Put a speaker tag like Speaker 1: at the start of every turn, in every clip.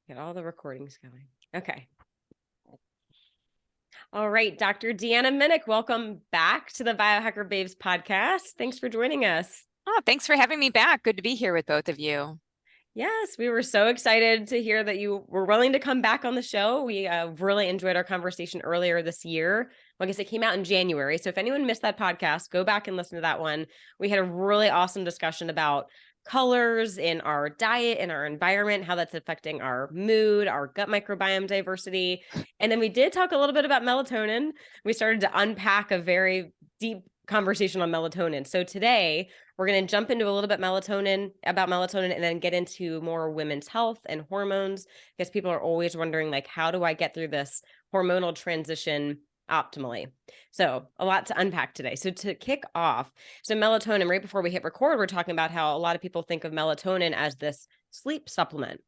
Speaker 1: Get all the recordings going. Okay. All right, Dr. Deanna Minich, welcome back to the Biohacker Babes podcast. Thanks for joining us.
Speaker 2: Oh, thanks for having me back. Good to be here with both of you.
Speaker 1: Yes, we were so excited to hear that you were willing to come back on the show. We really enjoyed our conversation earlier this year. Well, I guess it came out in January. So if anyone missed that podcast, go back and listen to that one. We had a really awesome discussion about colors in our diet, in our environment, how that's affecting our mood, our gut microbiome diversity. And then we did talk a little bit about melatonin. We started to unpack a very deep conversation on melatonin. So today we're going to jump into a little bit about melatonin, and then get into more women's health and hormones, because people are always wondering, like, how do I get through this hormonal transition optimally? So a lot to unpack today. So to kick off, so melatonin, right before we hit record, we're talking about how a lot of people think of melatonin as this sleep supplement.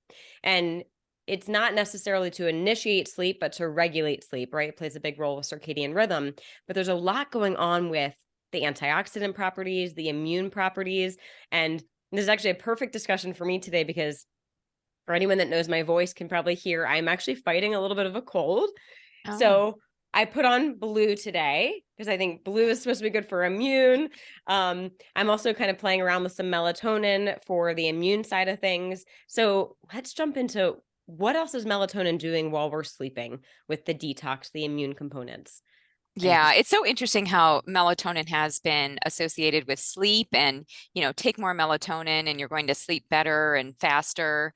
Speaker 1: And it's not necessarily to initiate sleep, but to regulate sleep, right? It plays a big role with circadian rhythm. But there's a lot going on with the antioxidant properties, the immune properties. And this is actually a perfect discussion for me today, because for anyone that knows my voice can probably hear, I'm actually fighting a little bit of a cold.
Speaker 2: Oh.
Speaker 1: So I put on blue today because I think blue is supposed to be good for immune. I'm also kind of playing around with some melatonin for the immune side of things. So let's jump into what else is melatonin doing while we're sleeping with the detox, the immune components.
Speaker 2: Yeah, it's so interesting how melatonin has been associated with sleep and, take more melatonin and you're going to sleep better and faster.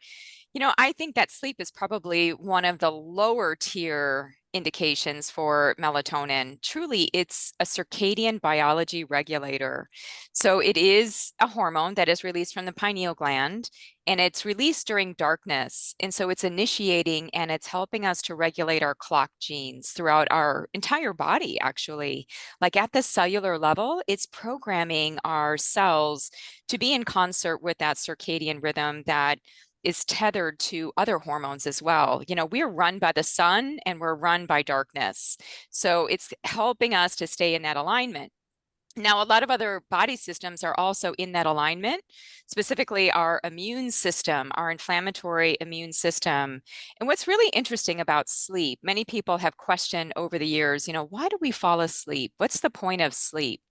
Speaker 2: I think that sleep is probably one of the lower tier indications for melatonin. Truly, it's a circadian biology regulator. So it is a hormone that is released from the pineal gland, and it's released during darkness. And so it's initiating and it's helping us to regulate our clock genes throughout our entire body, actually. Like at the cellular level, it's programming our cells to be in concert with that circadian rhythm that is tethered to other hormones as well. We're run by the sun and we're run by darkness. So it's helping us to stay in that alignment. Now, a lot of other body systems are also in that alignment, specifically our immune system, our inflammatory immune system. And what's really interesting about sleep, many people have questioned over the years, why do we fall asleep? What's the point of sleep?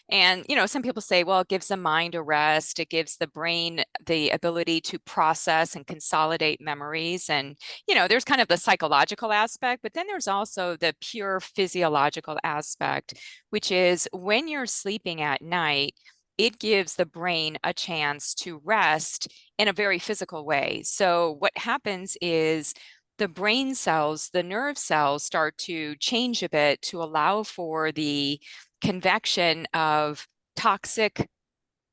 Speaker 2: And, some people say, well, it gives the mind a rest. It gives the brain the ability to process and consolidate memories. And, there's kind of the psychological aspect, but then there's also the pure physiological aspect, which is when you're sleeping at night, it gives the brain a chance to rest in a very physical way. So what happens is the brain cells, the nerve cells start to change a bit to allow for the convection of toxic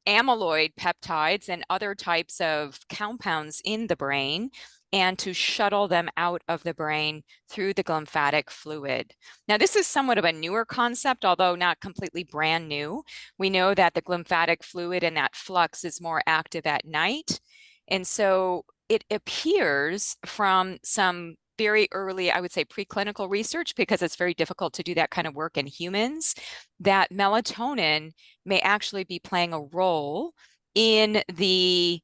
Speaker 2: amyloid peptides and other types of compounds in the brain, and to shuttle them out of the brain through the glymphatic fluid. Now, this is somewhat of a newer concept, although not completely brand new. We know that the glymphatic fluid and that flux is more active at night. And so it appears from some very early, I would say, preclinical research, because it's very difficult to do that kind of work in humans, that melatonin may actually be playing a role in the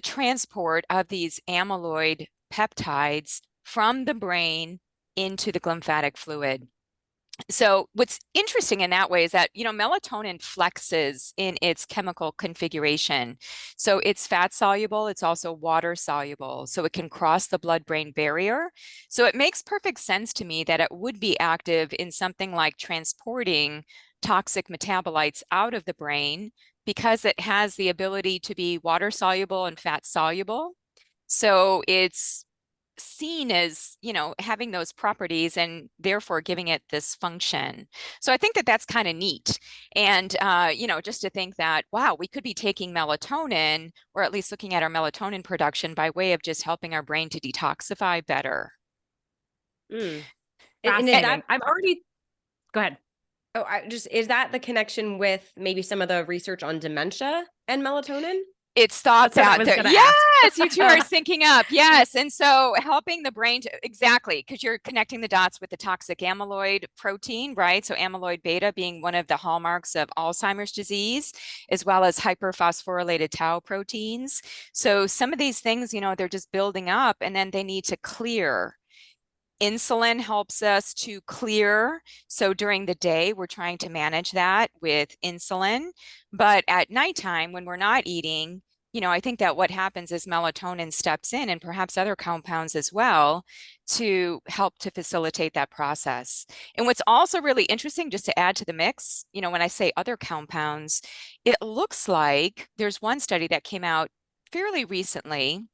Speaker 2: transport of these amyloid peptides from the brain into the glymphatic fluid. So what's interesting in that way is that, melatonin flexes in its chemical configuration. So it's fat soluble, it's also water soluble, so it can cross the blood-brain barrier. So it makes perfect sense to me that it would be active in something like transporting toxic metabolites out of the brain, because it has the ability to be water soluble and fat soluble. So it's seen as, having those properties and therefore giving it this function. So I think that that's kind of neat. And, just to think that, wow, we could be taking melatonin, or at least looking at our melatonin production by way of just helping our brain to detoxify better.
Speaker 1: And is that, I'm already, go ahead. Oh, is that the connection with maybe some of the research on dementia and melatonin?
Speaker 2: It's thought that, Yes, you two are syncing up. Yes. And so helping the brain to, exactly, because you're connecting the dots with the toxic amyloid protein, right? So amyloid beta being one of the hallmarks of Alzheimer's disease, as well as hyperphosphorylated tau proteins. So some of these things, they're just building up and then they need to clear. Insulin helps us to clear. So during the day, we're trying to manage that with insulin. But at nighttime, when we're not eating, I think that what happens is melatonin steps in and perhaps other compounds as well to help to facilitate that process. And what's also really interesting, just to add to the mix, when I say other compounds, it looks like there's one study that came out fairly recently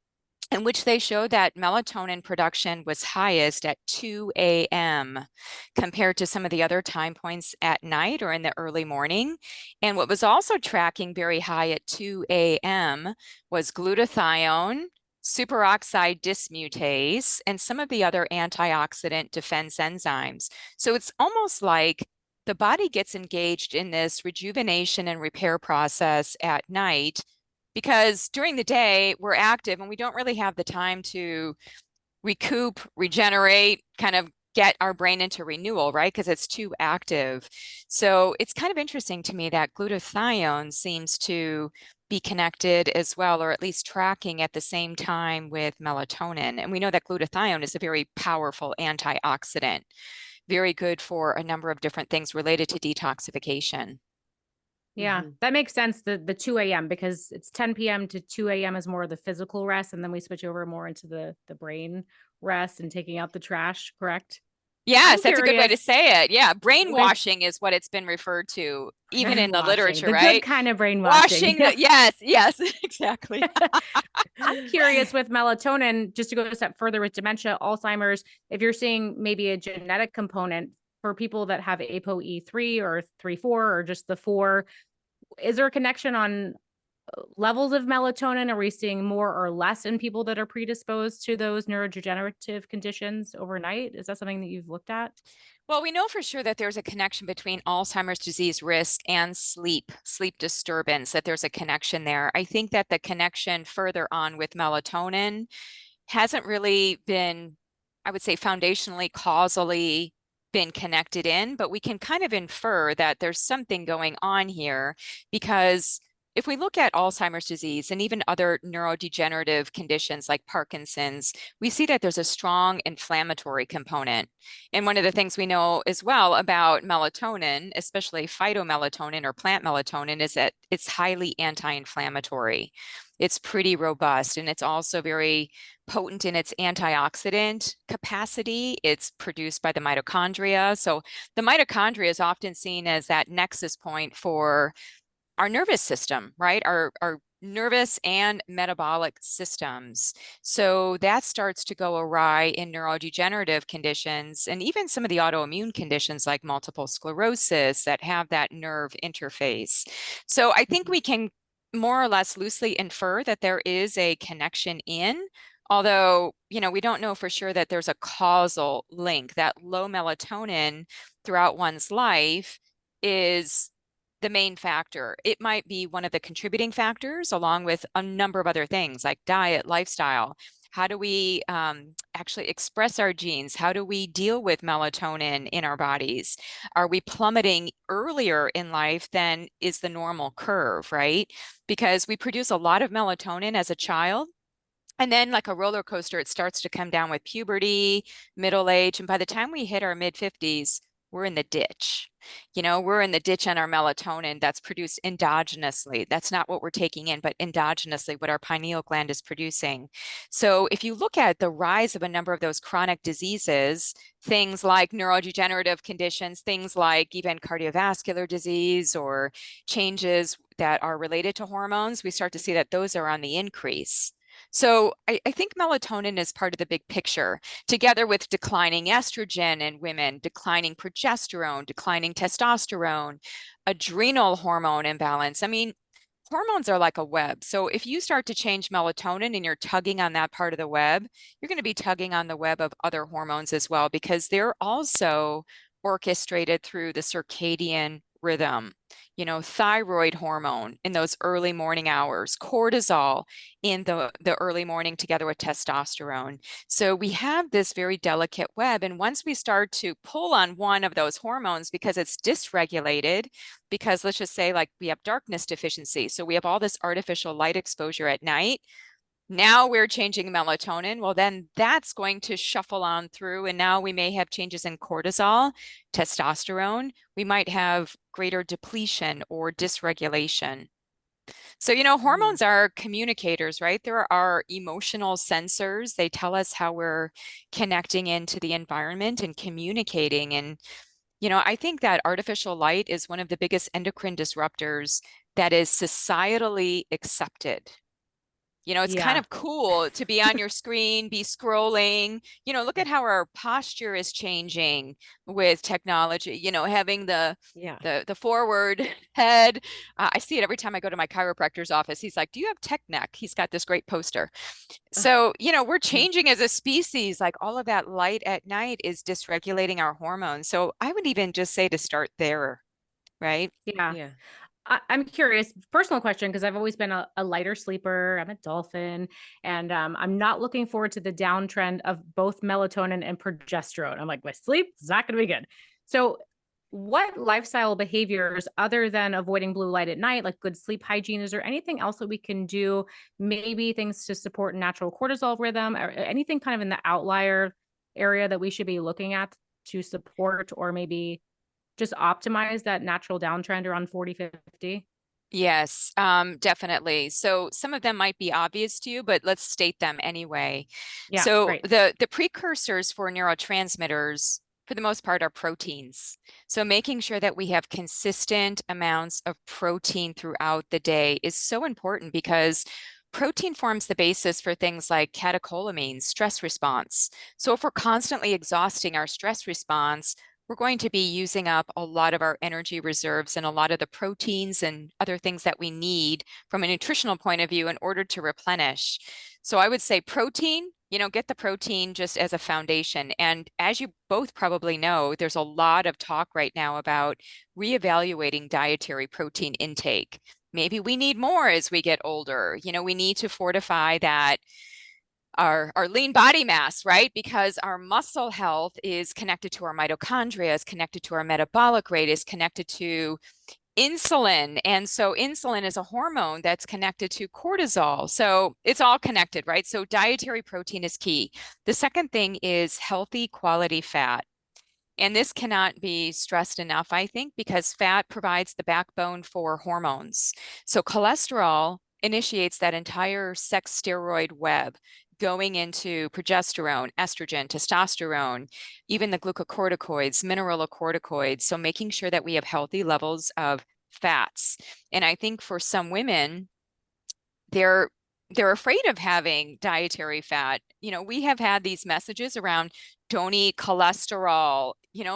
Speaker 2: in which they showed that melatonin production was highest at 2 a.m. compared to some of the other time points at night or in the early morning. And what was also tracking very high at 2 a.m. was glutathione, superoxide dismutase, and some of the other antioxidant defense enzymes. So it's almost like the body gets engaged in this rejuvenation and repair process at night, because during the day we're active and we don't really have the time to recoup, regenerate, kind of get our brain into renewal, right? Because it's too active. So it's kind of interesting to me that glutathione seems to be connected as well, or at least tracking at the same time with melatonin. And we know that glutathione is a very powerful antioxidant, very good for a number of different things related to detoxification.
Speaker 3: Yeah, that makes sense. The 2 a.m. because it's 10 p.m. to 2 a.m. is more of the physical rest. And then we switch over more into the brain rest and taking out the trash, correct?
Speaker 2: Yes, that's a good way to say it. Yeah, brainwashing
Speaker 3: With,
Speaker 2: is what it's been referred to, even in the literature,
Speaker 3: the
Speaker 2: right?
Speaker 3: good kind of brainwashing.
Speaker 2: Yes, exactly.
Speaker 3: I'm curious with melatonin, just to go a step further with dementia, Alzheimer's, if you're seeing maybe a genetic component for people that have ApoE3 or 3-4 or just the 4, is there a connection on levels of melatonin? Are we seeing more or less in people that are predisposed to those neurodegenerative conditions overnight? Is that something that you've looked at?
Speaker 2: Well, we know for sure that there's a connection between Alzheimer's disease risk and sleep disturbance, that there's a connection there. I think that the connection further on with melatonin hasn't really been, I would say, foundationally, causally been connected in, but we can kind of infer that there's something going on here, because if we look at Alzheimer's disease and even other neurodegenerative conditions like Parkinson's, we see that there's a strong inflammatory component. And one of the things we know as well about melatonin, especially phytomelatonin or plant melatonin, is that it's highly anti-inflammatory. It's pretty robust, and it's also very potent in its antioxidant capacity. It's produced by the mitochondria. So the mitochondria is often seen as that nexus point for our nervous system, right? Our nervous and metabolic systems. So that starts to go awry in neurodegenerative conditions and even some of the autoimmune conditions like multiple sclerosis that have that nerve interface. So I think we can more or less loosely infer that there is a connection although, we don't know for sure that there's a causal link, that low melatonin throughout one's life is the main factor. It might be one of the contributing factors along with a number of other things like diet, lifestyle. How do we actually express our genes? How do we deal with melatonin in our bodies? Are we plummeting earlier in life than is the normal curve, right? Because we produce a lot of melatonin as a child. And then like a roller coaster, it starts to come down with puberty, middle age. And by the time we hit our mid 50s, we're in the ditch. We're in the ditch on our melatonin that's produced endogenously. That's not what we're taking in, but endogenously, what our pineal gland is producing. So if you look at the rise of a number of those chronic diseases, things like neurodegenerative conditions, things like even cardiovascular disease or changes that are related to hormones, we start to see that those are on the increase. So I think melatonin is part of the big picture, together with declining estrogen in women, declining progesterone, declining testosterone, adrenal hormone imbalance. I mean, hormones are like a web. So if you start to change melatonin and you're tugging on that part of the web, you're going to be tugging on the web of other hormones as well, because they're also orchestrated through the circadian rhythm. thyroid hormone in those early morning hours, cortisol in the early morning together with testosterone. So we have this very delicate web. And once we start to pull on one of those hormones because it's dysregulated, because let's just say like we have darkness deficiency. So we have all this artificial light exposure at night. Now we're changing melatonin. Well, then that's going to shuffle on through. And now we may have changes in cortisol, testosterone. We might have greater depletion or dysregulation. So, hormones are communicators, right? There are emotional sensors. They tell us how we're connecting into the environment and communicating. And, I think that artificial light is one of the biggest endocrine disruptors that is societally accepted. It's kind of cool to be on your screen, be scrolling, look at how our posture is changing with technology, having the forward head. I see it every time I go to my chiropractor's office. He's like, do you have tech neck? He's got this great poster. So, we're changing as a species, like all of that light at night is dysregulating our hormones. So I would even just say to start there, right?
Speaker 3: Yeah. I'm curious, personal question, because I've always been a lighter sleeper. I'm a dolphin, and I'm not looking forward to the downtrend of both melatonin and progesterone. I'm like, my sleep is not going to be good. So what lifestyle behaviors other than avoiding blue light at night, like good sleep hygiene, is there anything else that we can do? Maybe things to support natural cortisol rhythm, or anything kind of in the outlier area that we should be looking at to support, or maybe just optimize that natural downtrend around 40-50?
Speaker 2: Yes, definitely. So some of them might be obvious to you, but let's state them anyway.
Speaker 3: Yeah,
Speaker 2: so
Speaker 3: great.
Speaker 2: the precursors for neurotransmitters, for the most part, are proteins. So making sure that we have consistent amounts of protein throughout the day is so important, because protein forms the basis for things like catecholamines, stress response. So if we're constantly exhausting our stress response, we're going to be using up a lot of our energy reserves and a lot of the proteins and other things that we need from a nutritional point of view in order to replenish. So I would say protein, get the protein just as a foundation. And as you both probably know, there's a lot of talk right now about reevaluating dietary protein intake. Maybe we need more as we get older. We need to fortify that our lean body mass, right? Because our muscle health is connected to our mitochondria, is connected to our metabolic rate, is connected to insulin. And so insulin is a hormone that's connected to cortisol. So it's all connected, right? So dietary protein is key. The second thing is healthy quality fat. And this cannot be stressed enough, I think, because fat provides the backbone for hormones. So cholesterol initiates that entire sex steroid web, going into progesterone, estrogen, testosterone, even the glucocorticoids, mineralocorticoids. So making sure that we have healthy levels of fats. And I think for some women, they're afraid of having dietary fat. We have had these messages around don't eat cholesterol,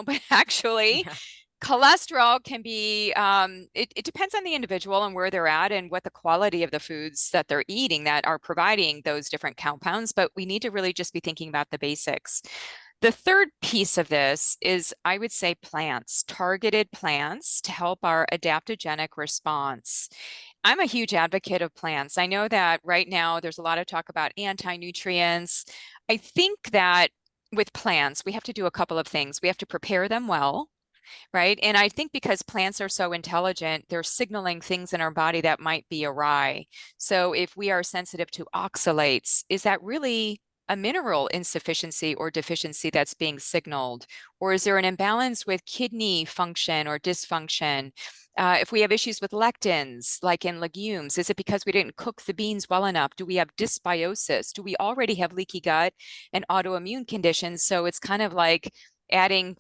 Speaker 2: but actually cholesterol can be, it depends on the individual and where they're at and what the quality of the foods that they're eating that are providing those different compounds, but we need to really just be thinking about the basics. The third piece of this is, I would say, plants, targeted plants to help our adaptogenic response. I'm a huge advocate of plants. I know that right now there's a lot of talk about anti-nutrients. I think that with plants, we have to do a couple of things. We have to prepare them well, right? And I think because plants are so intelligent, they're signaling things in our body that might be awry. So if we are sensitive to oxalates, is that really a mineral insufficiency or deficiency that's being signaled? Or is there an imbalance with kidney function or dysfunction? If we have issues with lectins, like in legumes, is it because we didn't cook the beans well enough? Do we have dysbiosis? Do we already have leaky gut and autoimmune conditions? So it's kind of like adding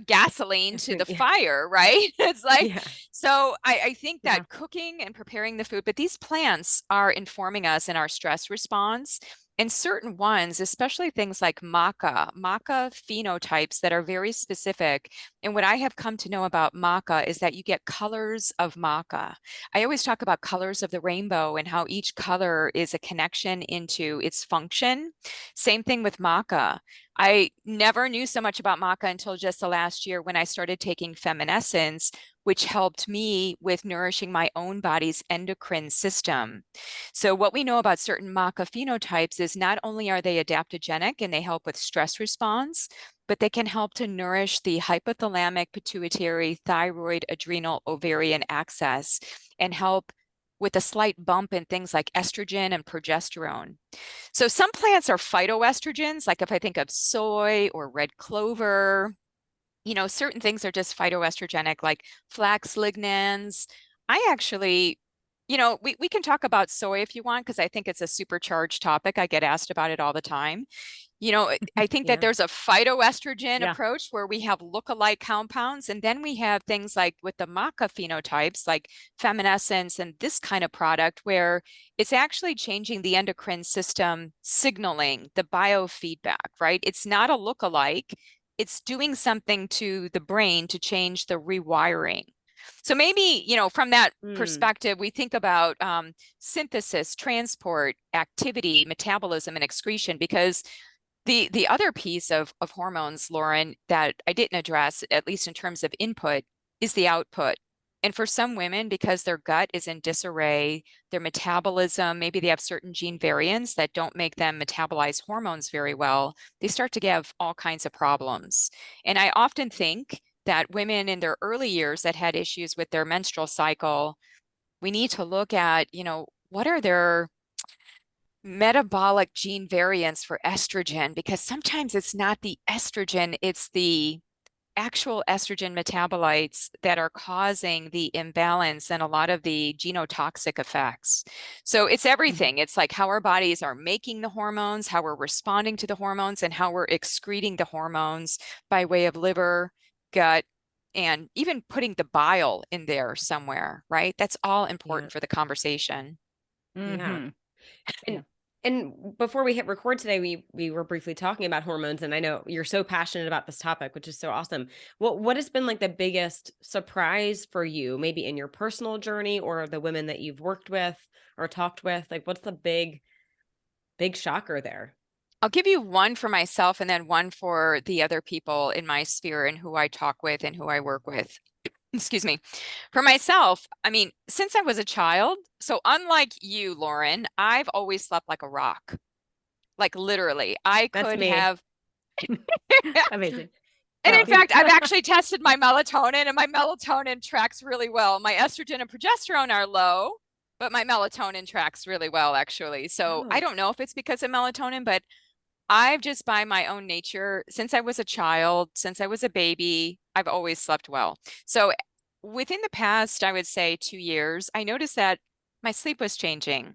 Speaker 2: gasoline to the fire, right? It's like, so I think that cooking and preparing the food, but these plants are informing us in our stress response. And certain ones, especially things like maca phenotypes that are very specific. And what I have come to know about maca is that you get colors of maca. I always talk about colors of the rainbow and how each color is a connection into its function. Same thing with maca. I never knew so much about maca until just the last year when I started taking Feminescence, which helped me with nourishing my own body's endocrine system. So what we know about certain maca phenotypes is not only are they adaptogenic and they help with stress response, but they can help to nourish the hypothalamic, pituitary, thyroid, adrenal, ovarian axis and help with a slight bump in things like estrogen and progesterone. So some plants are phytoestrogens, like if I think of soy or red clover, certain things are just phytoestrogenic, like flax lignans. I actually, we can talk about soy if you want, because I think it's a supercharged topic. I get asked about it all the time. I think that there's a phytoestrogen approach where we have look-alike compounds, and then we have things like with the maca phenotypes, like feminescence and this kind of product, where it's actually changing the endocrine system signaling, the biofeedback, right? It's not a look-alike. It's doing something to the brain to change the rewiring. So maybe, from that perspective, we think about synthesis, transport, activity, metabolism, and excretion, because the other piece of hormones, Lauren, that I didn't address, at least in terms of input, is the output. And for some women, because their gut is in disarray, their metabolism, maybe they have certain gene variants that don't make them metabolize hormones very well, they start to have all kinds of problems. And I often think that women in their early years that had issues with their menstrual cycle, we need to look at, what are their metabolic gene variants for estrogen, because sometimes it's not the estrogen, it's the actual estrogen metabolites that are causing the imbalance and a lot of the genotoxic effects. So it's everything. It's like how our bodies are making the hormones, how we're responding to the hormones, and how we're excreting the hormones by way of liver, gut, and even putting the bile in there somewhere, right? That's all important for the conversation.
Speaker 1: Yeah. And before we hit record today, we were briefly talking about hormones, and I know you're so passionate about this topic, which is so awesome. What has been like the biggest surprise for you, maybe in your personal journey or the women that you've worked with or talked with? Like, what's the big shocker there?
Speaker 2: I'll give you one for myself and then one for the other people in my sphere and who I talk with and who I work with. Excuse me. For myself, I mean, since I was a child, so unlike you, Lauren, I've always slept like a rock. Like literally, I could have.
Speaker 3: Amazing.
Speaker 2: And in fact, I've actually tested my melatonin, and my melatonin tracks really well. My estrogen and progesterone are low, but my melatonin tracks really well, actually. So I don't know if it's because of melatonin, but I've just, by my own nature, since I was a child, since I was a baby, I've always slept well. So within the past, I would say 2 years, I noticed that my sleep was changing.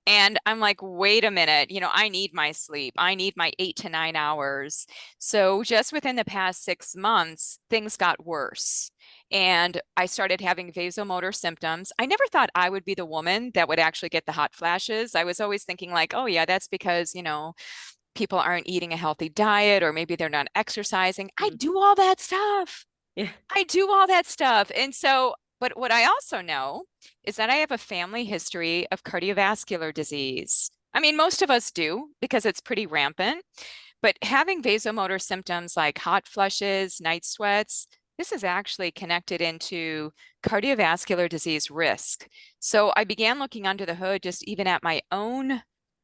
Speaker 2: And I'm like, wait a minute, I need my sleep. I need my 8 to 9 hours. So just within the past 6 months, things got worse. And I started having vasomotor symptoms. I never thought I would be the woman that would actually get the hot flashes. I was always thinking like, oh yeah, that's because, people aren't eating a healthy diet, or maybe they're not exercising. I do all that stuff.
Speaker 1: Yeah.
Speaker 2: I do all that stuff. And so, but what I also know is that I have a family history of cardiovascular disease. I mean, most of us do because it's pretty rampant, but having vasomotor symptoms like hot flushes, night sweats, this is actually connected into cardiovascular disease risk. So I began looking under the hood, just even at my own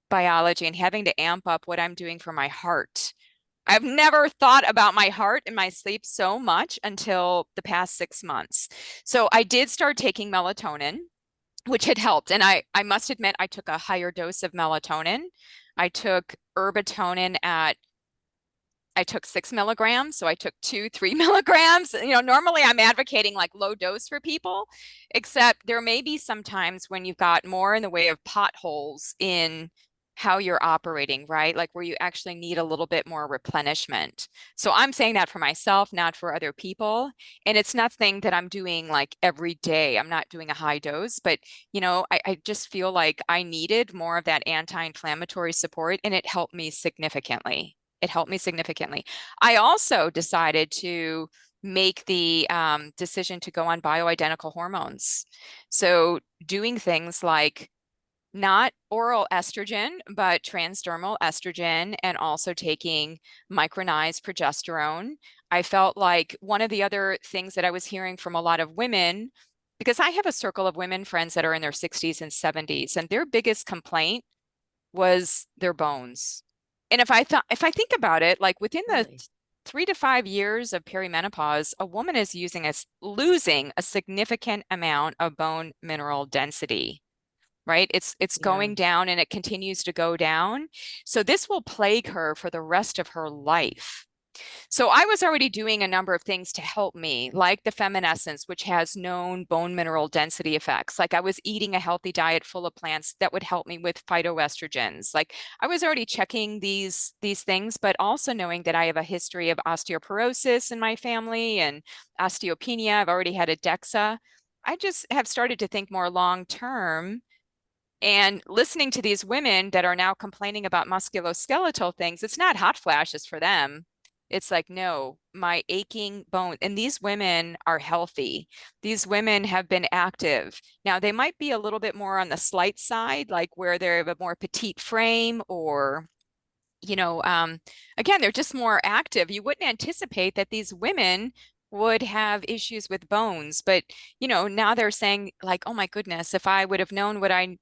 Speaker 2: biology and having to amp up what I'm doing for my heart. I've never thought about my heart and my sleep so much until the past 6 months. So I did start taking melatonin, which had helped. And I must admit, I took a higher dose of melatonin. I took Herbatonin I took 6 milligrams. So I took 2-3 milligrams. Normally I'm advocating like low dose for people, except there may be some times when you've got more in the way of potholes in how you're operating, right? Like where you actually need a little bit more replenishment. So I'm saying that for myself, not for other people. And it's nothing that I'm doing like every day. I'm not doing a high dose, but I just feel like I needed more of that anti-inflammatory support, and it helped me significantly. I also decided to make the decision to go on bioidentical hormones. So doing things like not oral estrogen, but transdermal estrogen, and also taking micronized progesterone. I felt like one of the other things that I was hearing from a lot of women, because I have a circle of women friends that are in their 60s and 70s, and their biggest complaint was their bones. And if I think about it, like within the
Speaker 1: Really?
Speaker 2: 3 to 5 years of perimenopause, a woman is losing a significant amount of bone mineral density, right? It's
Speaker 1: Yeah.
Speaker 2: going down, and it continues to go down. So this will plague her for the rest of her life. So I was already doing a number of things to help me, like the Feminescence, which has known bone mineral density effects. Like I was eating a healthy diet full of plants that would help me with phytoestrogens. Like I was already checking these things, but also knowing that I have a history of osteoporosis in my family and osteopenia. I've already had a DEXA. I just have started to think more long term. And listening to these women that are now complaining about musculoskeletal things, it's not hot flashes for them. It's like, no, my aching bone. And these women are healthy. These women have been active. Now, they might be a little bit more on the slight side, like where they have a more petite frame, or, again, they're just more active. You wouldn't anticipate that these women would have issues with bones. But, now they're saying, like, oh my goodness, if I would have known what I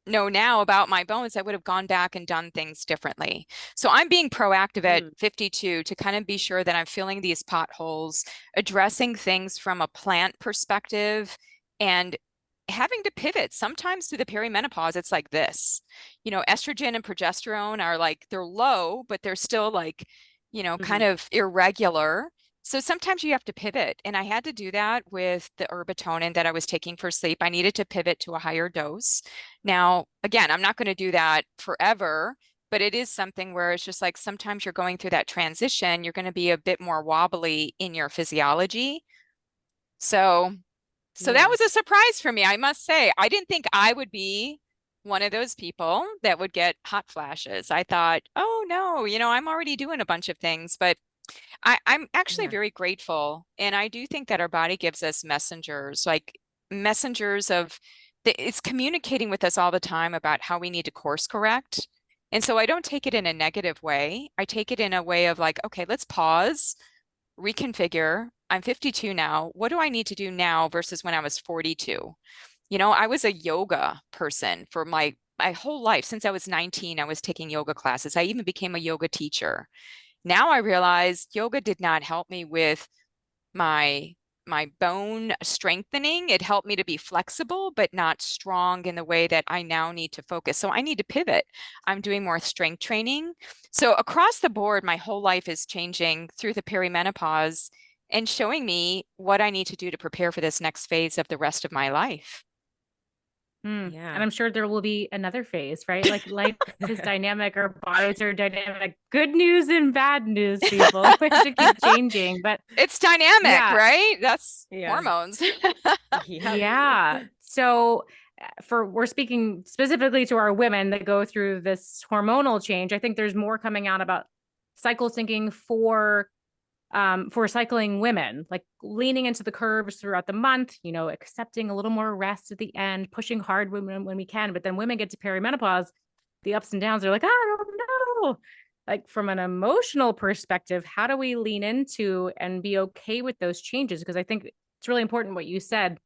Speaker 2: know now about my bones, I would have gone back and done things differently. So I'm being proactive at 52 to kind of be sure that I'm filling these potholes, addressing things from a plant perspective, and having to pivot. Sometimes through the perimenopause, it's like this. Estrogen and progesterone are like, they're low, but they're still like, kind of irregular. So sometimes you have to pivot. And I had to do that with the Herbatonin that I was taking for sleep. I needed to pivot to a higher dose. Now, again, I'm not going to do that forever, but it is something where it's just like sometimes you're going through that transition, you're going to be a bit more wobbly in your physiology. So that was a surprise for me, I must say. I didn't think I would be one of those people that would get hot flashes. I thought, oh no, I'm already doing a bunch of things, but I'm actually very grateful. And I do think that our body gives us messengers, like messengers of, it's communicating with us all the time about how we need to course correct. And so I don't take it in a negative way. I take it in a way of like, okay, let's pause, reconfigure. I'm 52 now. What do I need to do now versus when I was 42? I was a yoga person for my whole life. Since I was 19, I was taking yoga classes. I even became a yoga teacher. Now I realize yoga did not help me with my bone strengthening. It helped me to be flexible, but not strong in the way that I now need to focus. So I need to pivot. I'm doing more strength training. So across the board, my whole life is changing through the perimenopause and showing me what I need to do to prepare for this next phase of the rest of my life.
Speaker 3: And I'm sure there will be another phase, right? Like life is dynamic, our bodies are dynamic. Good news and bad news, people. We have to keep changing, but
Speaker 2: it's dynamic, right? That's hormones.
Speaker 3: So we're speaking specifically to our women that go through this hormonal change. I think there's more coming out about cycle syncing for cycling women, like leaning into the curves throughout the month, accepting a little more rest at the end, pushing hard when we can. But then women get to perimenopause, the ups and downs are like, I don't know. Like from an emotional perspective, how do we lean into and be okay with those changes? Because I think it's really important what you said.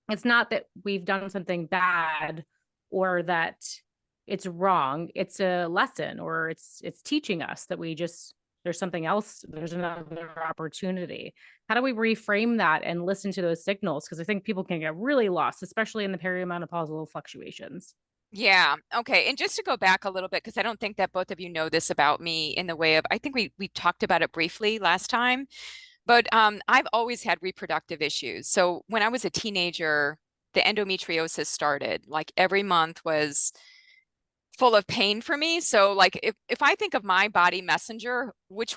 Speaker 3: It's not that we've done something bad or that it's wrong. It's a lesson, or it's teaching us that there's something else, there's another opportunity. How do we reframe that and listen to those signals? Because I think people can get really lost, especially in the perimenopausal fluctuations.
Speaker 2: Yeah. Okay. And just to go back a little bit, because I don't think that both of you know this about me in the way of, I think we talked about it briefly last time, but I've always had reproductive issues. So when I was a teenager, the endometriosis started. Like every month was full of pain for me. So like if I think of my body messenger, which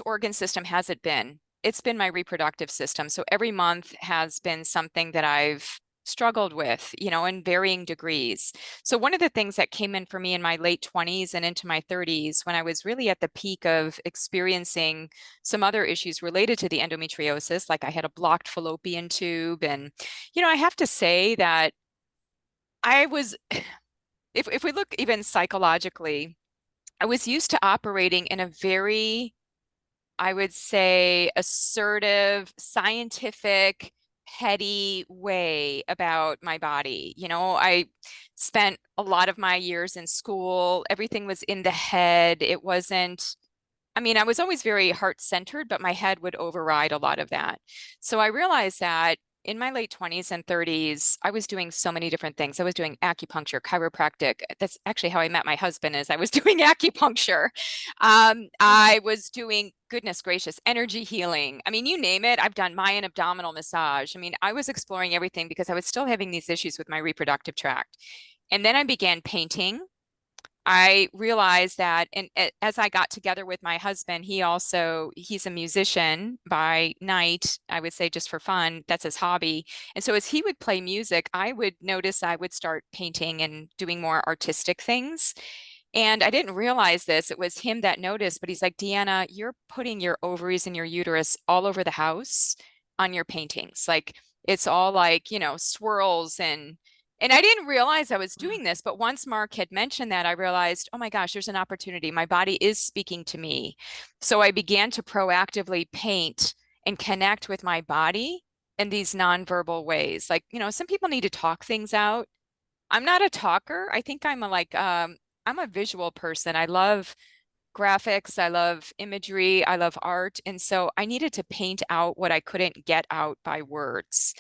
Speaker 2: organ system has it been? It's been my reproductive system. So every month has been something that I've struggled with, in varying degrees. So one of the things that came in for me in my late 20s and into my 30s, when I was really at the peak of experiencing some other issues related to the endometriosis, like I had a blocked fallopian tube. And, I have to say that I was if we look even psychologically, I was used to operating in a very, I would say, assertive, scientific, heady way about my body. You know, I spent a lot of my years in school. Everything was in the head. It wasn't, I mean, I was always very heart-centered, but my head would override a lot of that. So I realized that in my late 20s and 30s, I was doing so many different things. I was doing acupuncture, chiropractic. That's actually how I met my husband, is I was doing acupuncture. I was doing, goodness gracious, energy healing. I mean, you name it. I've done Mayan abdominal massage. I mean, I was exploring everything because I was still having these issues with my reproductive tract. And then I began painting. I realized that, and as I got together with my husband, he's a musician by night, I would say, just for fun. That's his hobby. And so as he would play music, I would notice I would start painting and doing more artistic things. And I didn't realize this. It was him that noticed, but he's like, Deanna, you're putting your ovaries and your uterus all over the house on your paintings. Like, it's all like, you know, swirls and I didn't realize I was doing this, but once Mark had mentioned that, I realized, oh my gosh, there's an opportunity. My body is speaking to me. So I began to proactively paint and connect with my body in these nonverbal ways. Like, you know, some people need to talk things out. I'm not a talker. I think I'm a visual person. I love graphics. I love imagery. I love art. And so I needed to paint out what I couldn't get out by words.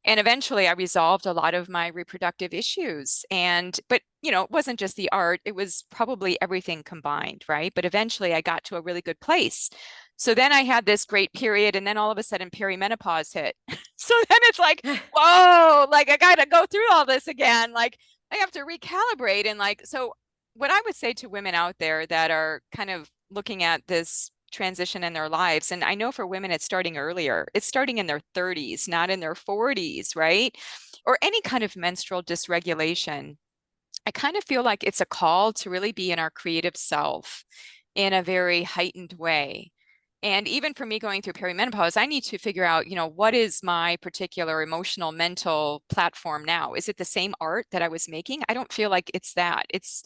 Speaker 2: And eventually I resolved a lot of my reproductive issues. But you know, it wasn't just the art, it was probably everything combined, right? But eventually I got to a really good place. So then I had this great period, and then all of a sudden perimenopause hit. So then it's like, whoa, like I gotta go through all this again. Like I have to recalibrate. And like, so what I would say to women out there that are kind of looking at this transition in their lives. And I know for women, it's starting earlier. It's starting in their 30s, not in their 40s, right? Or any kind of menstrual dysregulation. I kind of feel like it's a call to really be in our creative self in a very heightened way. And even for me going through perimenopause, I need to figure out, you know, what is my particular emotional, mental platform now? Is it the same art that I was making? I don't feel like it's that. It's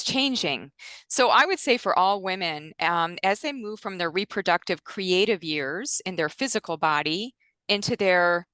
Speaker 2: changing. So I would say for all women, as they move from their reproductive creative years in their physical body into their,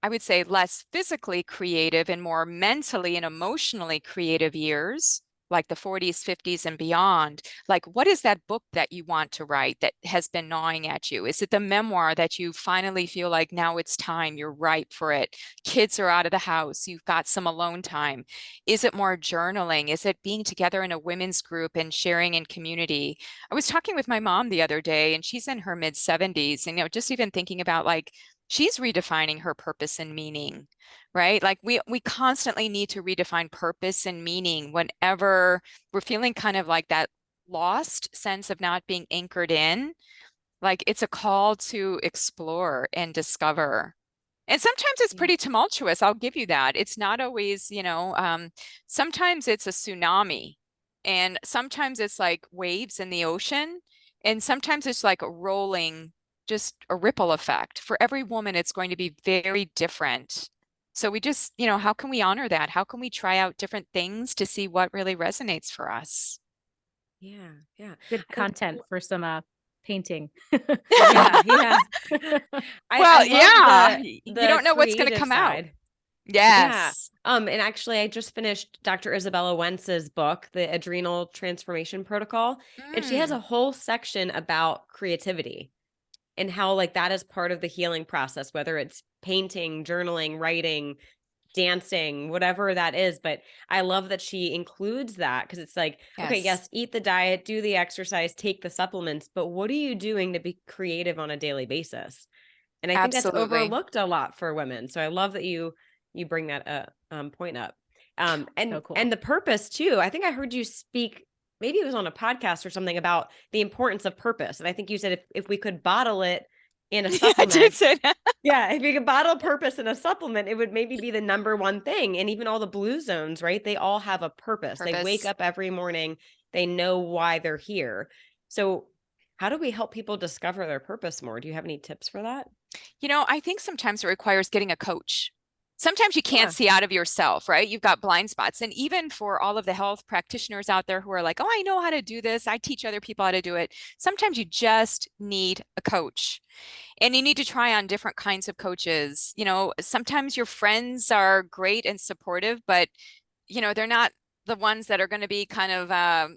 Speaker 2: I would say, less physically creative and more mentally and emotionally creative years, like the 40s, 50s, and beyond, like, what is that book that you want to write that has been gnawing at you? Is it the memoir that you finally feel like now it's time, you're ripe for it? Kids are out of the house, you've got some alone time. Is it more journaling? Is it being together in a women's group and sharing in community? I was talking with my mom the other day, and she's in her mid 70s, and, you know, just even thinking about like, she's redefining her purpose and meaning, right? Like we constantly need to redefine purpose and meaning whenever we're feeling kind of like that lost sense of not being anchored in. Like it's a call to explore and discover. And sometimes it's pretty tumultuous. I'll give you that. It's not always, you know, sometimes it's a tsunami, and sometimes it's like waves in the ocean, and sometimes it's like a rolling, just a ripple effect. For every woman, it's going to be very different. So we just, you know, how can we honor that? How can we try out different things to see what really resonates for us?
Speaker 1: Yeah, yeah.
Speaker 3: Good content for some painting.
Speaker 1: Yeah, yeah. I
Speaker 2: Well,
Speaker 1: love
Speaker 2: yeah,
Speaker 1: the
Speaker 2: you don't know what's going to
Speaker 1: creative
Speaker 2: come out.
Speaker 1: side. Yeah.
Speaker 2: Yes.
Speaker 1: And actually I just finished Dr. Isabella Wentz's book, The Adrenal Transformation Protocol, and she has
Speaker 2: Mm,
Speaker 1: a whole section about creativity and how like that is part of the healing process, whether it's painting, journaling, writing, dancing, whatever that is. But I love that she includes that, because it's like, okay,
Speaker 2: yes,
Speaker 1: yes, eat the diet, do the exercise, take the supplements, but what are you doing to be creative on a daily basis? And I think that's
Speaker 2: absolutely.
Speaker 1: overlooked a lot for women. So I love that you bring that point up.
Speaker 3: So cool.
Speaker 1: And the purpose too. I think I heard you speak, maybe it was on a podcast or something, about the importance of purpose. And I think you said if we could bottle it in a
Speaker 2: Yeah, I did
Speaker 1: supplement,
Speaker 2: say that.
Speaker 1: yeah, if you could bottle purpose in a supplement, it would maybe be the number one thing. And even all the blue zones, right? They all have a purpose. They wake
Speaker 2: Purpose.
Speaker 1: up every morning. They know why they're here. So how do we help people discover their purpose more? Do you have any tips for that?
Speaker 2: You know, I think sometimes it requires getting a coach. Sometimes you can't
Speaker 1: Yeah.
Speaker 2: see out of yourself, right? You've got blind spots. And even for all of the health practitioners out there who are like, oh, I know how to do this, I teach other people how to do it. Sometimes you just need a coach. And you need to try on different kinds of coaches. You know, sometimes your friends are great and supportive, but, you know, they're not the ones that are going to be kind of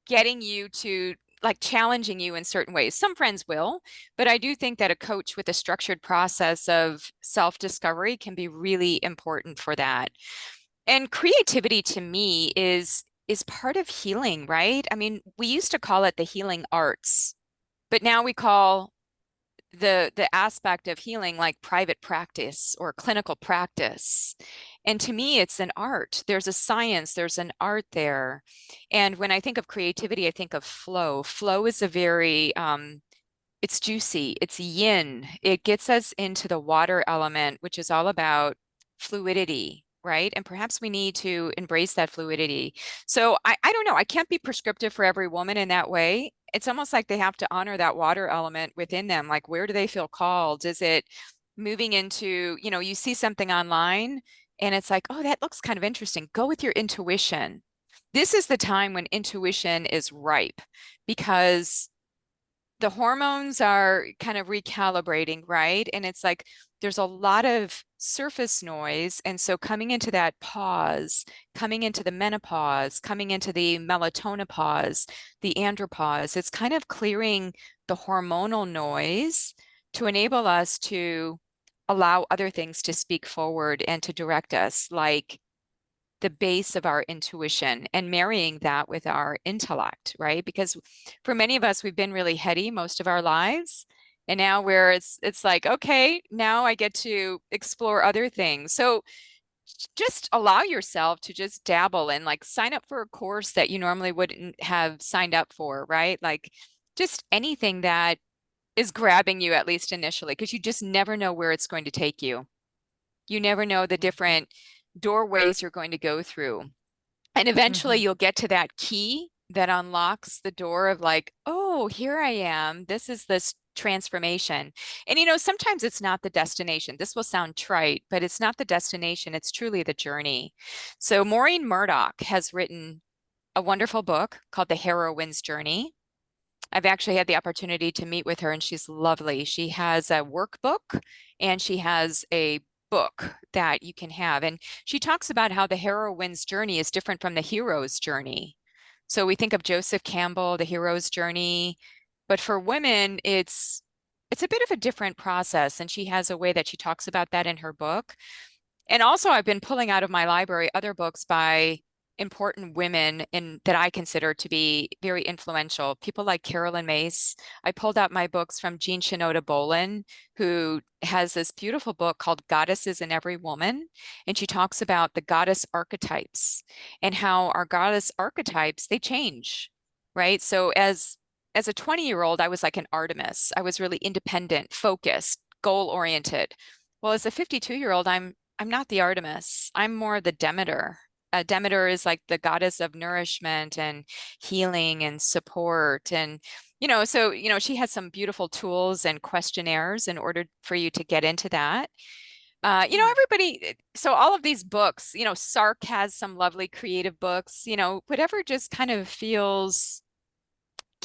Speaker 2: getting you to like challenging you in certain ways. Some friends will, but I do think that a coach with a structured process of self-discovery can be really important for that. And creativity to me is part of healing, right? I mean, we used to call it the healing arts, but now we call the aspect of healing like private practice or clinical practice. And to me, it's an art. There's a science, there's an art there. And when I think of creativity, I think of flow. Flow is a very it's juicy, it's yin. It gets us into the water element, which is all about fluidity, right? And perhaps we need to embrace that fluidity. So I don't know. I can't be prescriptive for every woman in that way. It's almost like they have to honor that water element within them. Like, where do they feel called? Is it moving into, you know, you see something online and it's like, oh, that looks kind of interesting. Go with your intuition. This is the time when intuition is ripe because the hormones are kind of recalibrating, right? And it's like there's a lot of surface noise. And so coming into that pause, coming into the menopause, coming into the melatonopause, the andropause, it's kind of clearing the hormonal noise to enable us to allow other things to speak forward and to direct us, like the base of our intuition and marrying that with our intellect, right? Because for many of us, we've been really heady most of our lives. And now where it's like, okay, now I get to explore other things. So just allow yourself to just dabble and like sign up for a course that you normally wouldn't have signed up for, right? Like just anything that is grabbing you at least initially, because you just never know where it's going to take you. You never know the different doorways you're going to go through. And eventually you'll get to that key that unlocks the door of like, oh, here I am. This is this transformation. And, you know, sometimes it's not the destination. This will sound trite, but it's not the destination. It's truly the journey. So Maureen Murdoch has written a wonderful book called The Heroine's Journey. I've actually had the opportunity to meet with her and she's lovely. She has a workbook and she has a book that you can have. And she talks about how the heroine's journey is different from the hero's journey. So we think of Joseph Campbell, the hero's journey, but for women, it's a bit of a different process. And she has a way that she talks about that in her book. And also I've been pulling out of my library other books by important women in that I consider to be very influential. People like Carolyn Mace. I pulled out my books from Jean Shinoda Bolen, who has this beautiful book called Goddesses in Every Woman. And she talks about the goddess archetypes and how our goddess archetypes, they change, right? So as a 20-year-old, I was like an Artemis. I was really independent, focused, goal-oriented. Well, as a 52-year-old, I'm not the Artemis. I'm more the Demeter. Demeter is like the goddess of nourishment and healing and support. And, you know, so, you know, she has some beautiful tools and questionnaires in order for you to get into that. You know, everybody, so all of these books, you know, Sark has some lovely creative books, you know, whatever just kind of feels,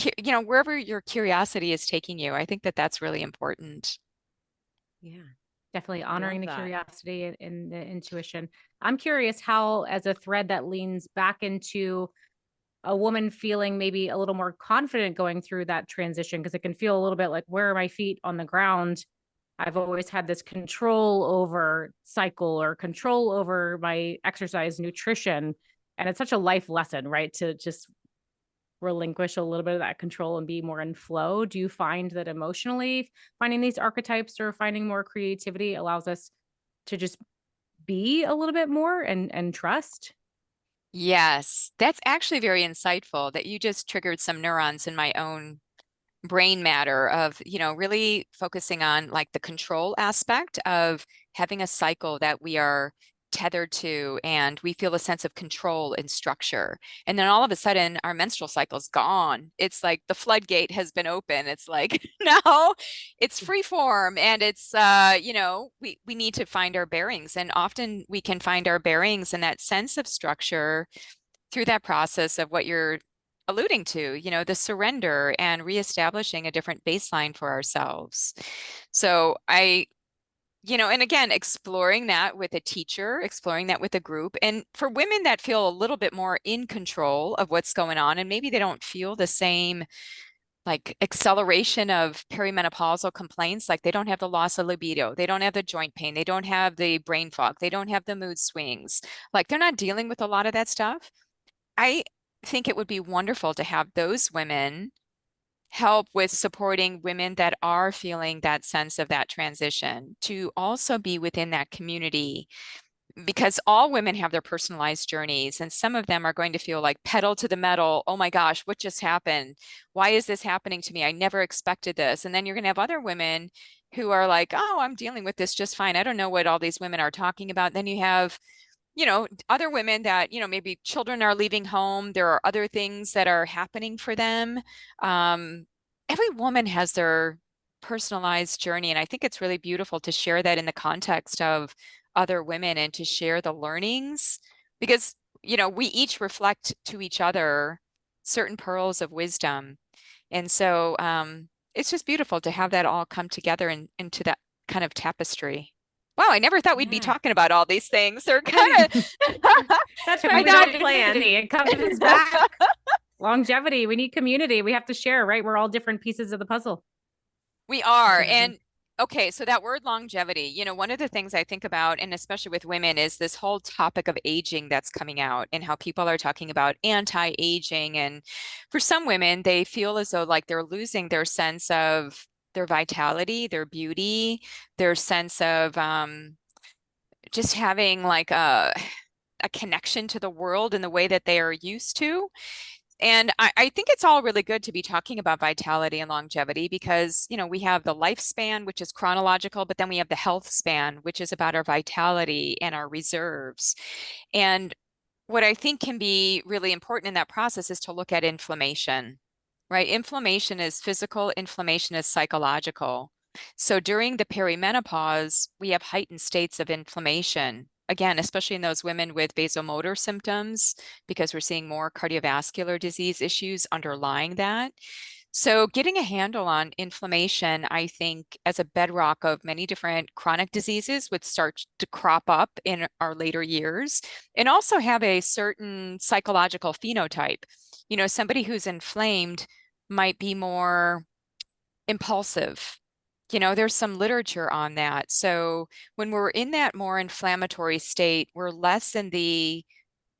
Speaker 2: you know, wherever your curiosity is taking you. I think that that's really important.
Speaker 1: Yeah.
Speaker 3: Definitely
Speaker 1: Love
Speaker 3: honoring the
Speaker 1: that.
Speaker 3: curiosity and the intuition. I'm curious how, as a thread that leans back into a woman feeling maybe a little more confident going through that transition, because it can feel a little bit like, where are my feet on the ground? I've always had this control over cycle or control over my exercise, nutrition. And it's such a life lesson, right? To just relinquish a little bit of that control and be more in flow. Do you find that emotionally finding these archetypes or finding more creativity allows us to just be a little bit more and trust?
Speaker 2: Yes, that's actually very insightful that you just triggered some neurons in my own brain matter of, you know, really focusing on like the control aspect of having a cycle that we are tethered to, and we feel a sense of control and structure. And then all of a sudden our menstrual cycle's gone. It's like the floodgate has been open. It's like now it's free form, and it's we need to find our bearings. And often we can find our bearings and that sense of structure through that process of what you're alluding to, the surrender and reestablishing a different baseline for ourselves. So and again, exploring that with a teacher, exploring that with a group. And for women that feel a little bit more in control of what's going on, and maybe they don't feel the same like acceleration of perimenopausal complaints, like they don't have the loss of libido, they don't have the joint pain, they don't have the brain fog, they don't have the mood swings, like they're not dealing with a lot of that stuff. I think it would be wonderful to have those women help with supporting women that are feeling that sense of that transition to also be within that community, because all women have their personalized journeys, and some of them are going to feel like pedal to the metal. Oh my gosh, what just happened? Why is this happening to me? I never expected this. And then you're going to have other women who are like, oh, I'm dealing with this just fine. I don't know what all these women are talking about. Then you have other women that, maybe children are leaving home. There are other things that are happening for them. Every woman has their personalized journey. And I think it's really beautiful to share that in the context of other women and to share the learnings, because, we each reflect to each other certain pearls of wisdom. And so it's just beautiful to have that all come together into that kind of tapestry. Wow, I never thought we'd be talking about all these things. They're kind of
Speaker 1: that's why we don't plan.
Speaker 3: It comes back. Longevity. We need community. We have to share, right? We're all different pieces of the puzzle.
Speaker 2: We are. And okay, so that word longevity, one of the things I think about, and especially with women, is this whole topic of aging that's coming out, and how people are talking about anti-aging. And for some women, they feel as though like they're losing their sense of their vitality, their beauty, their sense of just having like a connection to the world in the way that they are used to. And I think it's all really good to be talking about vitality and longevity, because, we have the lifespan, which is chronological, but then we have the health span, which is about our vitality and our reserves. And what I think can be really important in that process is to look at inflammation, right? Inflammation is physical, inflammation is psychological. So during the perimenopause, we have heightened states of inflammation. Again, especially in those women with vasomotor symptoms, because we're seeing more cardiovascular disease issues underlying that. So getting a handle on inflammation, I think, as a bedrock of many different chronic diseases would start to crop up in our later years, and also have a certain psychological phenotype. Somebody who's inflamed might be more impulsive. There's some literature on that. So when we're in that more inflammatory state, we're less in the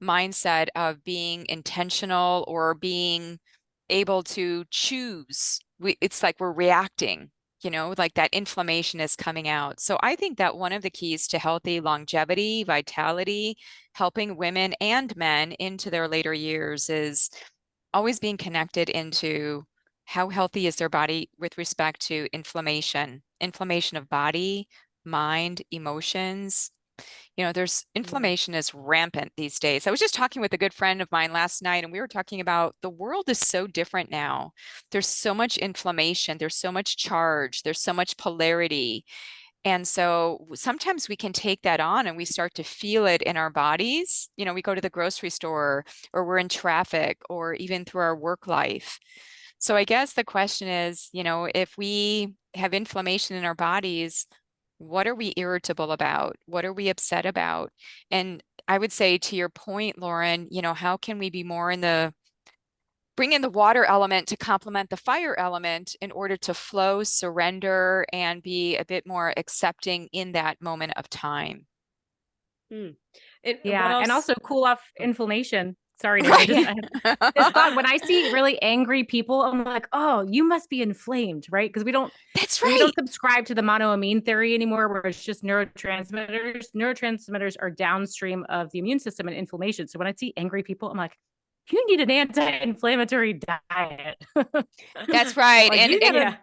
Speaker 2: mindset of being intentional or being able to choose. It's like we're reacting, like that inflammation is coming out. So I think that one of the keys to healthy longevity, vitality, helping women and men into their later years is always being connected into how healthy is their body with respect to inflammation of body, mind, emotions. There's inflammation is rampant these days. I was just talking with a good friend of mine last night, and we were talking about the world is so different now. There's so much inflammation, there's so much charge, there's so much polarity. And so sometimes we can take that on and we start to feel it in our bodies. We go to the grocery store, or we're in traffic, or even through our work life. So I guess the question is, if we have inflammation in our bodies, what are we irritable about? What are we upset about? And I would say, to your point, Lauren, how can we be more bring in the water element to complement the fire element in order to flow, surrender, and be a bit more accepting in that moment of time?
Speaker 3: And also cool off inflammation. Sorry, I have this thought. When I see really angry people, I'm like, oh, you must be inflamed, right? Because we don't subscribe to the monoamine theory anymore, where it's just neurotransmitters. Neurotransmitters are downstream of the immune system and inflammation. So when I see angry people, I'm like, you need an anti-inflammatory diet.
Speaker 2: That's right.
Speaker 3: Like,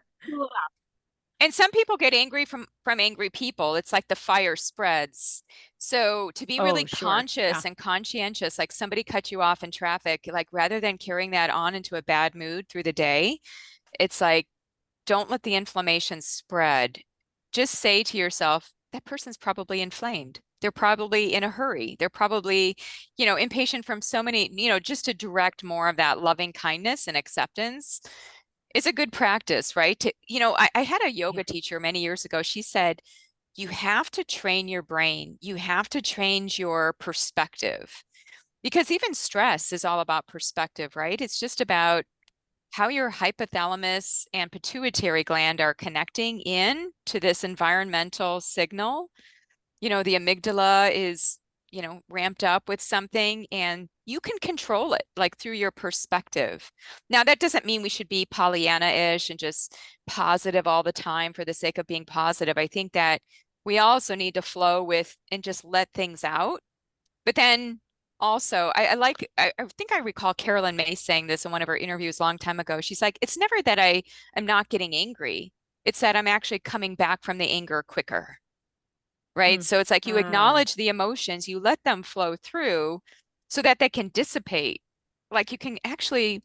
Speaker 2: and some people get angry from angry people. It's like the fire spreads. So to be
Speaker 3: Oh,
Speaker 2: really
Speaker 3: sure. Yeah.
Speaker 2: conscious and conscientious, like somebody cut you off in traffic, like rather than carrying that on into a bad mood through the day, it's like, don't let the inflammation spread. Just say to yourself, that person's probably inflamed. They're probably in a hurry. They're probably, impatient from so many, just to direct more of that loving kindness and acceptance is a good practice, right? I had a yoga teacher many years ago. She said, you have to train your brain. You have to change your perspective because even stress is all about perspective, right? It's just about how your hypothalamus and pituitary gland are connecting in to this environmental signal. The amygdala is, ramped up with something and you can control it like through your perspective. Now, that doesn't mean we should be Pollyanna-ish and just positive all the time for the sake of being positive. I think that we also need to flow with and just let things out. But then also, I think I recall Carolyn May saying this in one of her interviews a long time ago. She's like, it's never that I am not getting angry. It's that I'm actually coming back from the anger quicker. Right. So it's like you acknowledge the emotions, you let them flow through so that they can dissipate. Like you can actually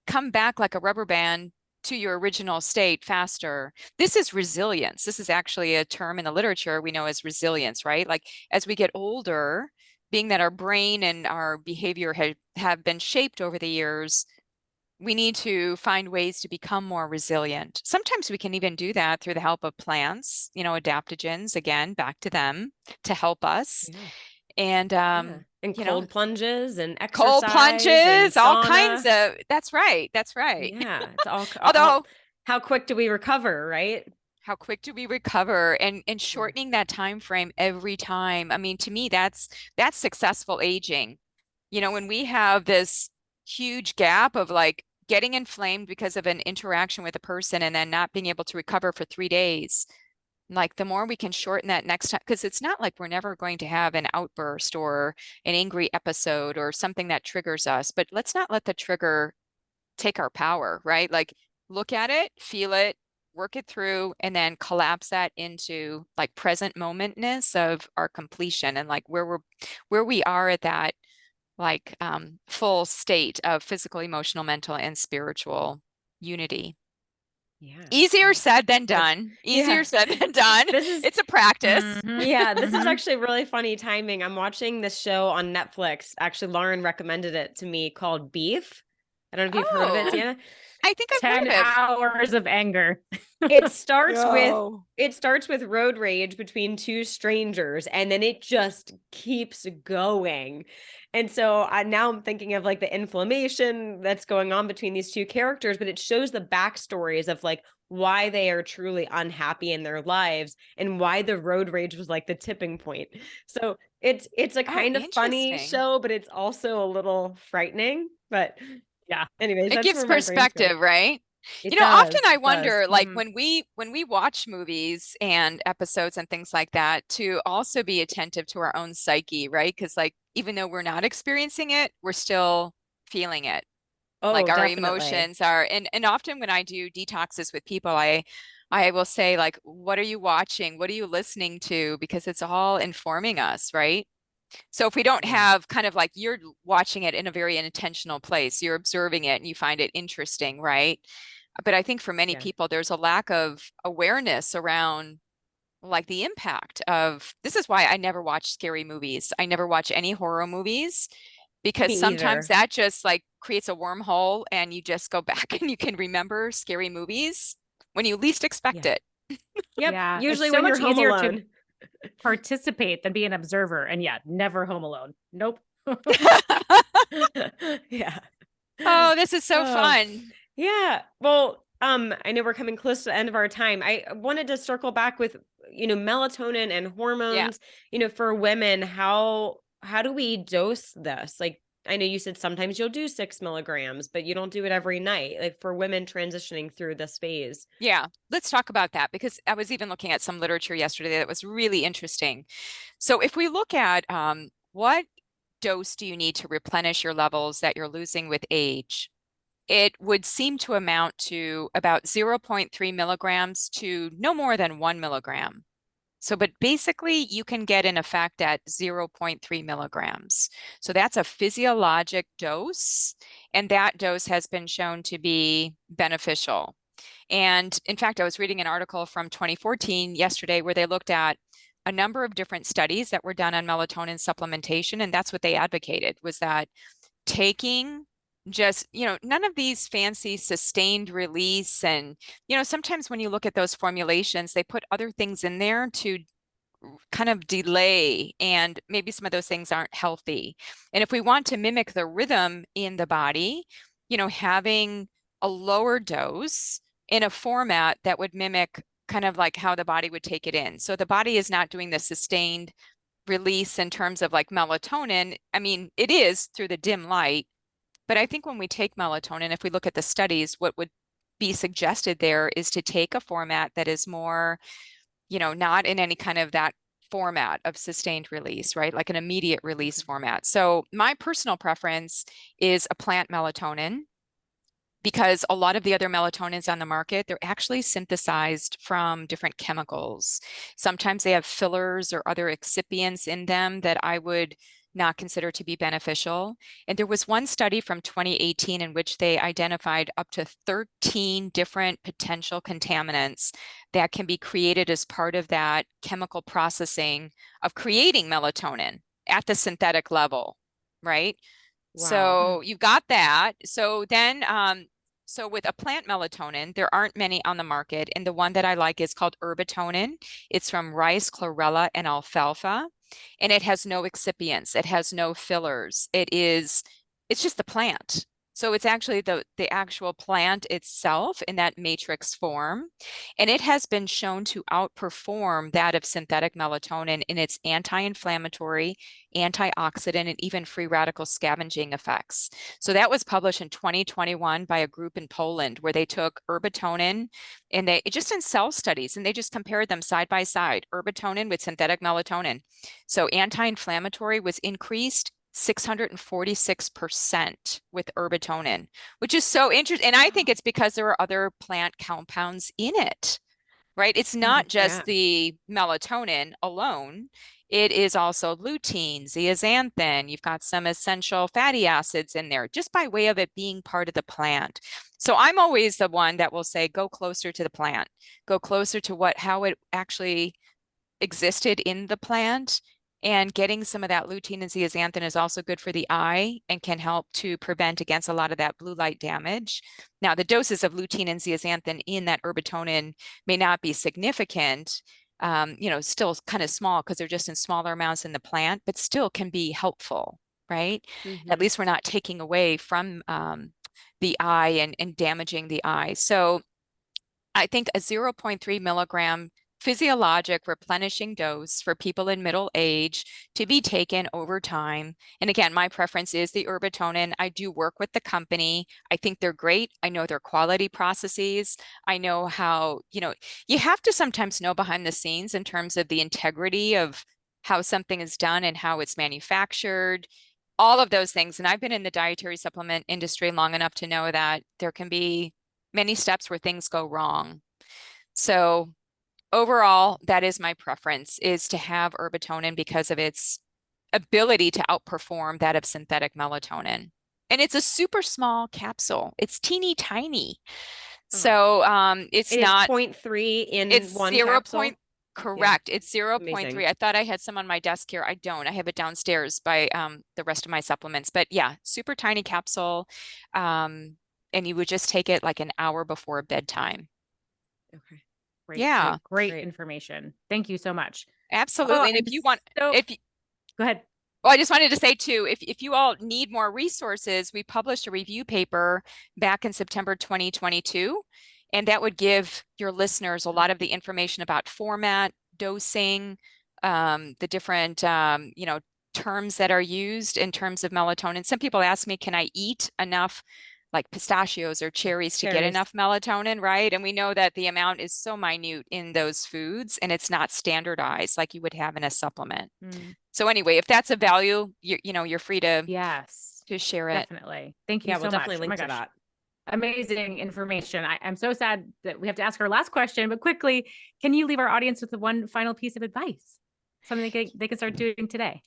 Speaker 2: come back like a rubber band to your original state faster. This is resilience. This is actually a term in the literature we know as resilience, right? Like as we get older, being that our brain and our behavior have been shaped over the years, we need to find ways to become more resilient. Sometimes we can even do that through the help of plants, adaptogens, again, back to them to help us.
Speaker 1: Yeah.
Speaker 2: And,
Speaker 1: and cold plunges and
Speaker 2: cold
Speaker 1: exercise and
Speaker 2: plunges, all kinds
Speaker 1: sauna.
Speaker 2: of, that's right. That's right.
Speaker 1: Yeah. It's all,
Speaker 2: Although,
Speaker 1: how quick do we recover, right?
Speaker 2: how quick do we recover and shortening that time frame every time. I mean, to me, that's successful aging. When we have this huge gap of like getting inflamed because of an interaction with a person and then not being able to recover for 3 days, like the more we can shorten that next time, because it's not like we're never going to have an outburst or an angry episode or something that triggers us, but let's not let the trigger take our power, right? Like look at it, feel it, work it through, and then collapse that into like present momentness of our completion and like where we are at that like full state of physical, emotional, mental, and spiritual unity.
Speaker 1: Yeah.
Speaker 2: Easier said than done. Easier said than done. It's a practice.
Speaker 1: Yeah, this is actually really funny timing. I'm watching this show on Netflix. Actually, Lauren recommended it to me called Beef. I don't know if you've heard of it, Deanna.
Speaker 2: I think I've
Speaker 3: 10
Speaker 2: heard of it.
Speaker 3: hours of anger.
Speaker 1: It starts with road rage between two strangers, and then it just keeps going. And so now I'm thinking of like the inflammation that's going on between these two characters, but it shows the backstories of like why they are truly unhappy in their lives and why the road rage was like the tipping point. So it's a kind of funny show, but it's also a little frightening. But yeah, anyways,
Speaker 2: it gives perspective, right? Often I wonder, like when we watch movies and episodes and things like that, to also be attentive to our own psyche, right? Because like even though we're not experiencing it, we're still feeling it.
Speaker 1: Oh,
Speaker 2: like our
Speaker 1: definitely.
Speaker 2: emotions are, and often when I do detoxes with people, I will say like, what are you watching? What are you listening to? Because it's all informing us, right? So if we don't have kind of like you're watching it in a very intentional place, you're observing it and you find it interesting, right? But I think for many people, there's a lack of awareness around like the impact of, this is why I never watch scary movies. I never watch any horror movies because sometimes that just like creates a wormhole and you just go back and you can remember scary movies when you least expect it.
Speaker 1: Yep.
Speaker 3: Yeah,
Speaker 1: usually
Speaker 3: it's so
Speaker 1: when you're
Speaker 3: much easier
Speaker 1: home alone
Speaker 3: to participate than be an observer. And yeah, never home alone. Nope.
Speaker 1: Yeah.
Speaker 2: Oh, this is so fun.
Speaker 1: Yeah. Well, I know we're coming close to the end of our time. I wanted to circle back with, melatonin and hormones, for women, how do we dose this? Like, I know you said sometimes you'll do 6 milligrams, but you don't do it every night, like for women transitioning through this phase.
Speaker 2: Yeah, let's talk about that because I was even looking at some literature yesterday that was really interesting. So if we look at what dose do you need to replenish your levels that you're losing with age, it would seem to amount to about 0.3 milligrams to no more than 1 milligram. So, but basically you can get an effect at 0.3 milligrams. So that's a physiologic dose, and that dose has been shown to be beneficial. And in fact, I was reading an article from 2014 yesterday where they looked at a number of different studies that were done on melatonin supplementation. And that's what they advocated, was that taking just, none of these fancy sustained release. And, sometimes when you look at those formulations, they put other things in there to kind of delay, and maybe some of those things aren't healthy. And if we want to mimic the rhythm in the body, having a lower dose in a format that would mimic kind of like how the body would take it in. So the body is not doing the sustained release in terms of like melatonin. I mean, it is through the dim light, but I think when we take melatonin, if we look at the studies, what would be suggested there is to take a format that is more, not in any kind of that format of sustained release, right? Like an immediate release format. So my personal preference is a plant melatonin, because a lot of the other melatonins on the market, they're actually synthesized from different chemicals. Sometimes they have fillers or other excipients in them that I would not consider to be beneficial. And there was one study from 2018 in which they identified up to 13 different potential contaminants that can be created as part of that chemical processing of creating melatonin at the synthetic level, right?
Speaker 1: Wow.
Speaker 2: So you've got that. So then, so with a plant melatonin, there aren't many on the market. And the one that I like is called herbatonin. It's from rice, chlorella, and alfalfa. And it has no excipients. It has no fillers. It's just the plant. So it's actually the actual plant itself in that matrix form. And it has been shown to outperform that of synthetic melatonin in its anti-inflammatory, antioxidant, and even free radical scavenging effects. So that was published in 2021 by a group in Poland where they took herbatonin and they just in cell studies, and they just compared them side by side, herbatonin with synthetic melatonin. So anti-inflammatory was increased 646% with herbatonin, which is so interesting. And I think it's because there are other plant compounds in it, right? It's not just the melatonin alone. It is also lutein, zeaxanthin. You've got some essential fatty acids in there just by way of it being part of the plant. So I'm always the one that will say, go closer to the plant, go closer to how it actually existed in the plant. And getting some of that lutein and zeaxanthin is also good for the eye and can help to prevent against a lot of that blue light damage. Now, the doses of lutein and zeaxanthin in that herbatonin may not be significant, still kind of small because they're just in smaller amounts in the plant, but still can be helpful, right? At least we're not taking away from the eye and damaging the eye. So I think a 0.3 milligram physiologic replenishing dose for people in middle age to be taken over time. And again, my preference is the herbatonin. I do work with the company. I think they're great. I know their quality processes. I know how, you have to sometimes know behind the scenes in terms of the integrity of how something is done and how it's manufactured, all of those things. And I've been in the dietary supplement industry long enough to know that there can be many steps where things go wrong. So overall, that is my preference, is to have herbatonin because of its ability to outperform that of synthetic melatonin. And it's a super small capsule. It's teeny tiny. So it's not
Speaker 1: 0.3 in
Speaker 2: it's
Speaker 1: one
Speaker 2: 0.
Speaker 1: capsule.
Speaker 2: Correct. It's 0.3.
Speaker 1: Amazing.
Speaker 2: I thought I had some on my desk here. I don't. I have it downstairs by the rest of my supplements. But yeah, super tiny capsule. And you would just take it like an hour before bedtime.
Speaker 1: Okay.
Speaker 3: Great.
Speaker 2: Yeah.
Speaker 3: Great information. Thank you so much.
Speaker 2: Absolutely. And if you want,
Speaker 3: go ahead.
Speaker 2: Well, I just wanted to say too, if you all need more resources, we published a review paper back in September 2022, and that would give your listeners a lot of the information about format, dosing, the different, terms that are used in terms of melatonin. Some people ask me, can I eat enough like pistachios or cherries to get enough melatonin, right? And we know that the amount is so minute in those foods and it's not standardized like you would have in a supplement. So anyway, if that's a value, you're free to
Speaker 3: to
Speaker 2: share it.
Speaker 3: Definitely. Thank you so
Speaker 1: we'll
Speaker 3: much.
Speaker 1: definitely link to that.
Speaker 3: Amazing information. I'm so sad that we have to ask our last question, but quickly, can you leave our audience with the one final piece of advice? Something they can start doing today?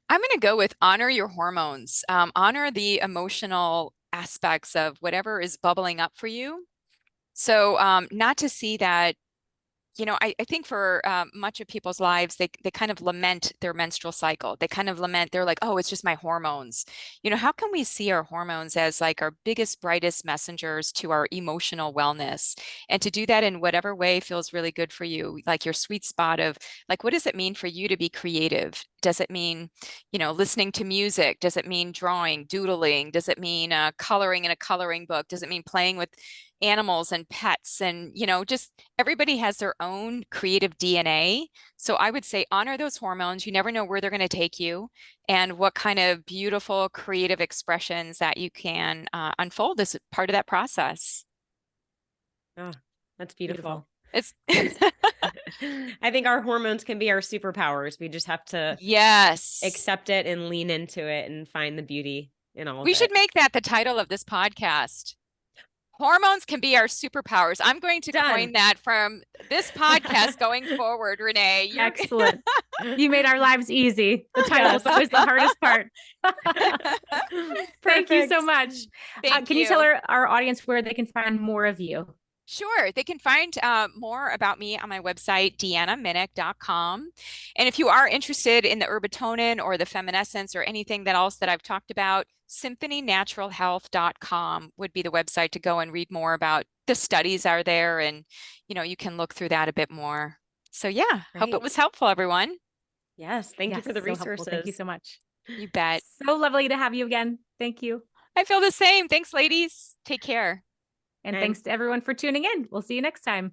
Speaker 2: I'm going to go with honor your hormones, honor the emotional aspects of whatever is bubbling up for you. So not to see that, I think for much of people's lives, they kind of lament their menstrual cycle. They kind of lament, they're like, oh, it's just my hormones. How can we see our hormones as like our biggest, brightest messengers to our emotional wellness? And to do that in whatever way feels really good for you, like your sweet spot of like, what does it mean for you to be creative? Does it mean, listening to music? Does it mean drawing, doodling? Does it mean coloring in a coloring book? Does it mean playing with animals and pets? And, just everybody has their own creative DNA. So I would say honor those hormones. You never know where they're going to take you and what kind of beautiful creative expressions that you can unfold as part of that process.
Speaker 1: Oh, that's beautiful.
Speaker 2: It's
Speaker 1: I think our hormones can be our superpowers. We just have to
Speaker 2: yes,
Speaker 1: accept it and lean into it and find the beauty in all of it.
Speaker 2: We should make that the title of this podcast. Hormones can be our superpowers. I'm going to coin that from this podcast going forward, Renee.
Speaker 3: Excellent. You made our lives easy. The title is always the hardest part. Thank you so much. Can you tell our audience where they can find more of you?
Speaker 2: Sure. They can find more about me on my website, deannaminich.com. And if you are interested in the Herbatonin or the Feminescence or anything else that I've talked about, symphonynaturalhealth.com would be the website to go and read more about the studies are there. And, you can look through that a bit more. So yeah, hope it was helpful, everyone.
Speaker 1: Yes. Thank you for the resources.
Speaker 3: Thank you so much.
Speaker 2: You bet.
Speaker 3: So lovely to have you again. Thank you.
Speaker 2: I feel the same. Thanks, ladies. Take care.
Speaker 3: And thanks to everyone for tuning in. We'll see you next time.